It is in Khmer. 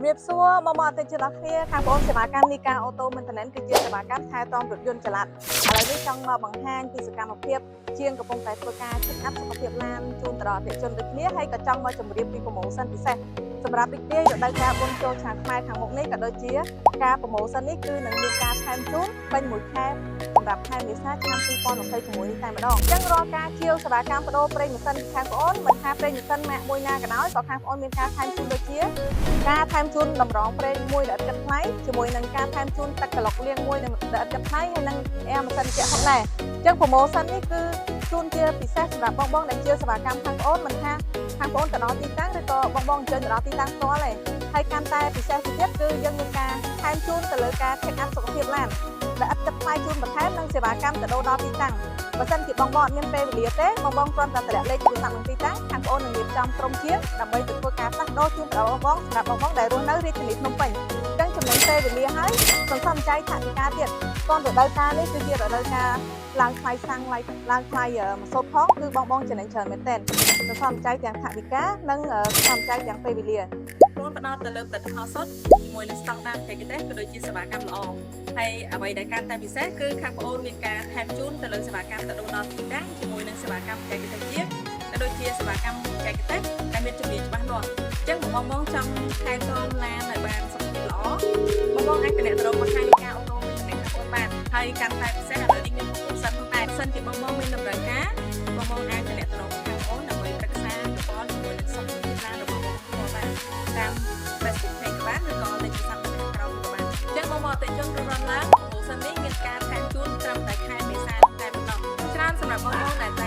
រៀបសួរមកអតិថិជនគ្នាខាងបងសេវាកម្មនីការអូតូមែនតើគឺជាសេវាកម្មថែទាំរថយន្តចល័តឥឡូវនេះចង់មកបង្ហាញពីសកម្មភាពជាងកំពុងតែធ្វើការជិះអាប់សុខភាពឡានជូនទៅដល់អតិថិជនដូចគ្នាហើយក៏ចង់មកជម្រាបពីប្រូម៉ូសិនពិសេសសម្រាប់រីករាយរដូវកាលបុណ្យចូលឆ្នាំខ្មែរខាងមុខនេះក៏ដូចជាការប្រូម៉ូសិននេះគឺនឹងមានការថែមជូនពេញមួយខែសម្រាប់ខែមេសាឆ្នាំ2026នេះតែម្ដងអញ្ចឹងរាល់ការជាវសេវាកម្មបដូរប្រេងម៉ាស៊ីនខាងប្អូនមិនថាប្រេងម៉ាស៊ីនម៉ាកមួយណាក៏ដោយក៏ខាងប្អូនមានការថែមជូនដូចជាការថែមជូនតម្រងប្រេងមួយដែលឥតគិតថ្លៃជាមួយនឹងការថែមជូនទឹកក្លុកលាងមួយដែលឥតគិតថ្លៃហើយនិងអែម៉ាស៊ីនជាក់ផងដែរអញ្ចឹងប្រូម៉ូសិននេះគឺជូនជាពិសេសសម្រាប់បងដែលជាសេវាកម្មខាងប្អូនមិនថាខាងប្អូនទៅដល់ទីតាំងឬក៏បងអញ្ជើញទៅដល់ទីតាំងផ្ទាល់ទេហើយកាន់តែពិសេសទៀតគឺយើងមានការថែមជូនទៅលើការ check up សុខភាពឡានដែលឥតគិតថ្លៃជូនបន្ថែមនិងសេវាកម្មទៅដល់ទីតាំងបើសិនជាបងអត់មានពេលវេលាទេបងគ្រាន់តែតម្លាក់លេខទូរស័ព្ទនឹងទីតាំងខាងប្អូននឹងរៀបចំក្រុមជាងដើម្បីទៅធ្វើការផ្លាស់ប្ដូរជូនដល់បងសម្រាប់បងដែលរស់នៅរាជធានីភ្នំពេញអញ្ចឹងចំណេញពេលវេលាហើយសន្សំចៃថវិកាទៀតតនរដូវកាលនេះគឺជារដូវកាលឡើងថ្លៃសាំងឡើងថ្លៃម៉ូតូផងគឺបងចំណេញច្រើនមែនទែនសន្សំចៃទាំងថវិកានិងសន្សំចៃទាំងពេលវេលាខ្លួនផ្ដោតទៅលើផលិតផលសុទ្ធជាមួយនឹងស្តង់ដារបច្ចេកទេសក៏ដូចជាសេវាកម្មល្អហើយអ្វីដែលកាន់តែពិសេសគឺខាងប្អូនមានការថែមជូនទៅលើសេវាកម្មទៅដល់ទីតាំងជាមួយនឹងសេវាកម្មបច្ចេកទេសជាក៏ដូចជាសេវាកម្មបច្ចេកទេសដែលមានជំនាញច្បាស់លាស់អញ្ចឹងបងចង់ថែទាំឡានឲ្យបានសុខភាពល្អបងអាចតំណមកខាងនីការអូតូមានខាងប្អូនបានហើយកាន់តែពិសេសឥឡូវនេះមានប្រព័ន្ធសិនផងដែរសិនជាបងមានតម្រូវការបងអាចតំណមកខាងប្អូនដើម្បីប្រឹក្សាយោបល់ជាមួយនឹងសុខភាពឡានរបស់បងបានតាម Facebook Page បានឬក៏លេខទូរស័ព្ទខាងក្រោមក៏បានអញ្ចឹងបងអតិថិជនរំឡើងប្រូម៉ូសិននេះមានការថែមជូនត្រឹមតែខែមេសាតែម្ដងច្រើនសម្រាប់បងដែល